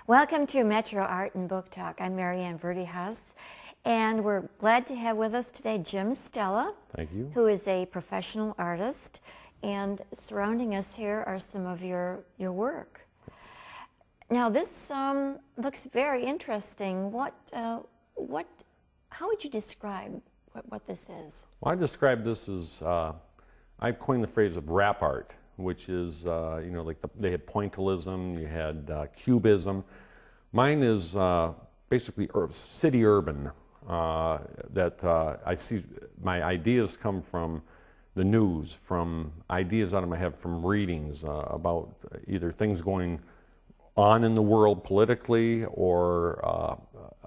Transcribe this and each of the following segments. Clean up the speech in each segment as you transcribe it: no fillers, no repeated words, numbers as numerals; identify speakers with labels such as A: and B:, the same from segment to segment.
A: Welcome to Metro Art and Book Talk. I'm Marianne Verdehaus, and we're glad to have with us today Jim Stella.
B: Thank you.
A: Who is a professional artist, and surrounding us here are some of your work. Yes. Now this looks very interesting. How would you describe what this is?
B: Well, I describe this as, I've coined the phrase of rap art, which is, like they had pointillism, you had cubism. Mine is basically city urban, that I see my ideas come from the news, from ideas out of my head, from readings about either things going on in the world politically or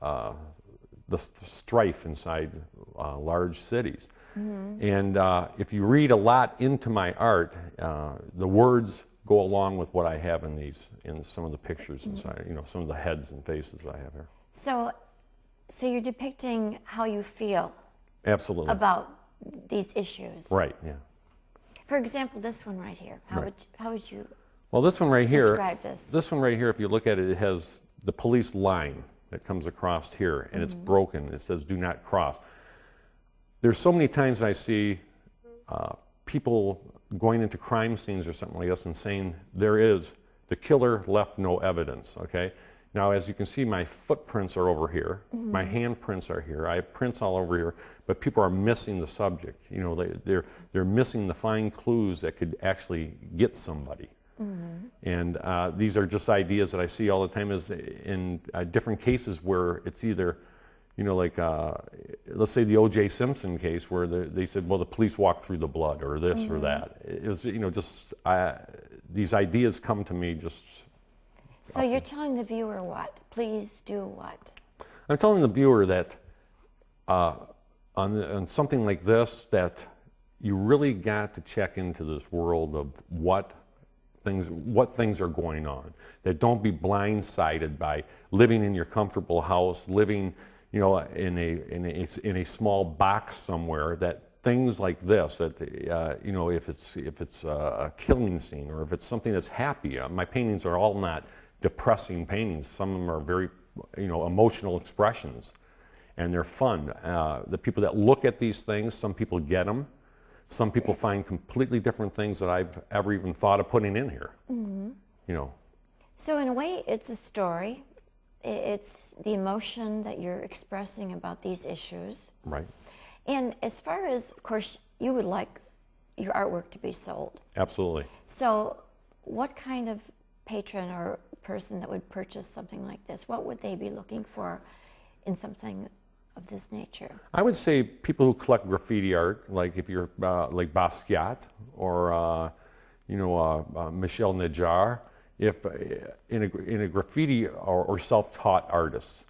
B: the strife inside large cities. Mm-hmm. And if you read a lot into my art, the words go along with what I have in some of the pictures inside, some of the heads and faces I have here. So
A: you're depicting how you feel.
B: Absolutely.
A: About these issues.
B: Right, yeah.
A: For example, this one right here. How would you
B: Well, this one right here,
A: describe this?
B: This one right here, if you look at it, it has the police line that comes across here, and it's broken. It says, "Do not cross." There's so many times I see people going into crime scenes or something like this and saying, the killer left no evidence, okay? Now, as you can see, my footprints are over here. My handprints are here. I have prints all over here, but people are missing the subject. They're missing the fine clues that could actually get somebody. And these are just ideas that I see all the time is in different cases where it's either, let's say the O.J. Simpson case where they said, well, the police walked through the blood or this or that. It was, these ideas come to me just.
A: So you're telling the viewer what? Please do what?
B: I'm telling the viewer that on something like this, that you really got to check into this world of what things are going on. That don't be blindsided by living in your comfortable house, living, in a small box somewhere. That things like this, that if it's a killing scene or if it's something that's happy. My paintings are all not depressing paintings. Some of them are very, emotional expressions, and they're fun. The people that look at these things, some people get them. Some people find completely different things that I've ever even thought of putting in here.
A: So in a way, it's a story. It's the emotion that you're expressing about these issues.
B: Right.
A: And as far as, of course, you would like your artwork to be sold.
B: Absolutely.
A: So what kind of patron or person that would purchase something like this, what would they be looking for in something of this nature? I
B: would say people who collect graffiti art, like if you're like Basquiat or Michel Najar, if in a graffiti or self-taught artist,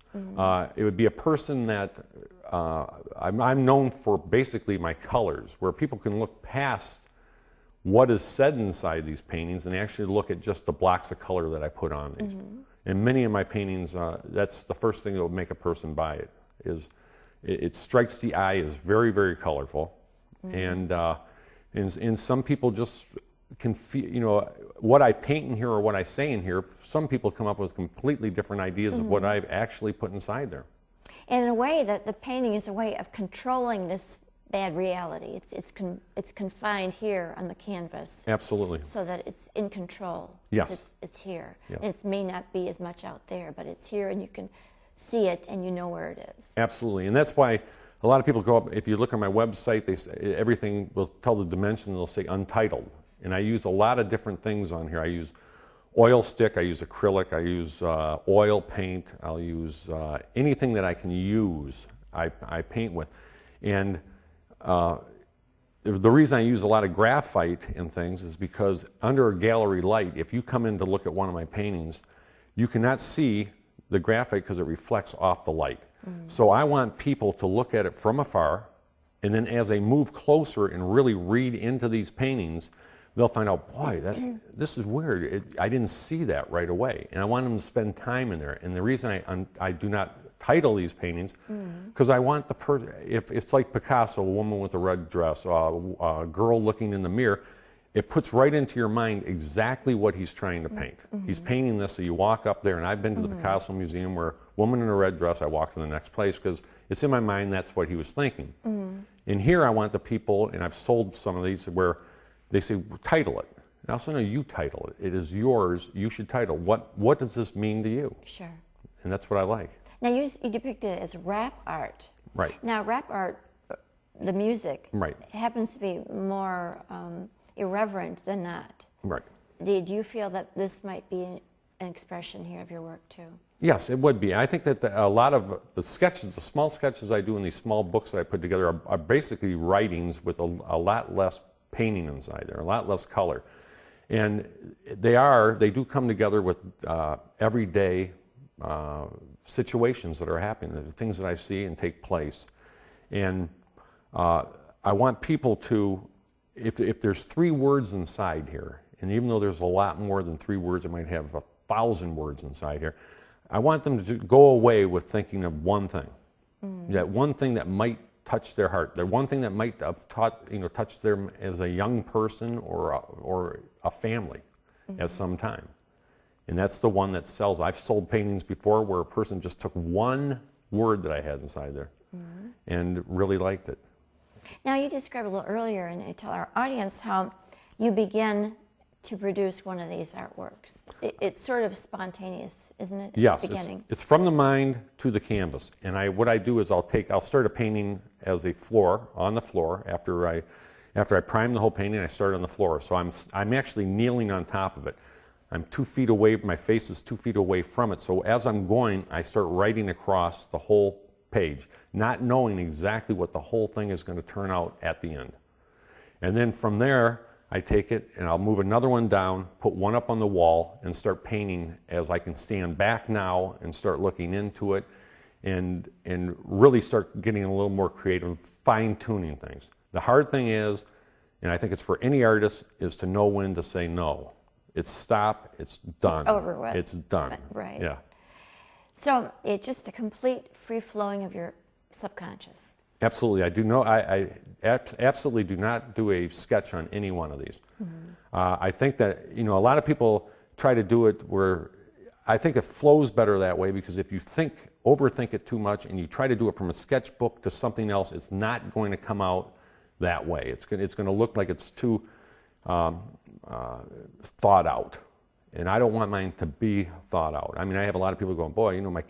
B: it would be a person that I'm known for basically my colors, where people can look past what is said inside these paintings and actually look at just the blocks of color that I put on these. And many of my paintings, that's the first thing that would make a person buy it. It strikes the eye as very, very colorful, and some people just can feel, what I paint in here or what I say in here. Some people come up with completely different ideas of what I've actually put inside there.
A: And in a way, that the painting is a way of controlling this bad reality. It's confined here on the canvas.
B: Absolutely.
A: So that it's in control.
B: Yes.
A: It's here.
B: Yeah.
A: It may not be as much out there, but it's here, and you can see it and you know where it is.
B: Absolutely. And that's why a lot of people go up, if you look on my website, they say, everything will tell the dimension, they'll say untitled. And I use a lot of different things on here. I use oil stick, I use acrylic, I use oil paint, I'll use anything that I can use, I paint with. And the reason I use a lot of graphite and things is because under a gallery light, if you come in to look at one of my paintings, you cannot see the graphite because it reflects off the light. So I want people to look at it from afar, and then as they move closer and really read into these paintings, they'll find out, boy, this is weird. I didn't see that right away. And I want them to spend time in there. And the reason I do not title these paintings, because I want the person, if it's like Picasso, a woman with a red dress, a girl looking in the mirror, it puts right into your mind exactly what he's trying to paint. He's painting this, so you walk up there, and I've been to the Picasso Museum where woman in a red dress, I walk to the next place because it's in my mind that's what he was thinking. And here I want the people, and I've sold some of these where they say, title it. And I'll say, no, you title it. It is yours. You should title. What does this mean to you?
A: Sure.
B: And that's what I like.
A: Now, you depict it as rap art.
B: Right.
A: Now, rap art, the music,
B: Right.
A: happens to be more irreverent than that.
B: Right.
A: Did you feel that this might be an expression here of your work, too?
B: Yes, it would be. I think that a lot of the sketches, the small sketches I do in these small books that I put together are basically writings with a lot less painting inside there, a lot less color. And they do come together with everyday situations that are happening, the things that I see and take place. And I want people to, if there's 3 words inside here, and even though there's a lot more than 3 words, it might have 1,000 words inside here, I want them to go away with thinking of one thing. That one thing that might touch their heart, that one thing that might have touched them as a young person or a family at some time. And that's the one that sells. I've sold paintings before where a person just took one word that I had inside there and really liked it.
A: Now, you described a little earlier, and you tell our audience how you begin to produce one of these artworks. It's sort of spontaneous, isn't it?
B: Yes,
A: at the beginning?
B: it's from the mind to the canvas. And what I do is I'll start a painting as a floor, on the floor. After I prime the whole painting, I start on the floor. So I'm actually kneeling on top of it. I'm 2 feet away, my face is 2 feet away from it. So as I'm going, I start writing across the whole page, not knowing exactly what the whole thing is going to turn out at the end. And then from there, I take it and I'll move another one down, put one up on the wall, and start painting as I can stand back now and start looking into it and really start getting a little more creative, fine-tuning things. The hard thing is, and I think it's for any artist, is to know when to say no. It's stop, it's done.
A: It's over with.
B: It's done.
A: Right.
B: Yeah.
A: So it's just a complete free-flowing of your subconscious.
B: Absolutely. I absolutely do not do a sketch on any one of these. I think that, a lot of people try to do it where I think it flows better that way, because if you overthink it too much and you try to do it from a sketchbook to something else, it's not going to come out that way. It's going to look like it's too thought out. And I don't want mine to be thought out. I mean, I have a lot of people going, boy, my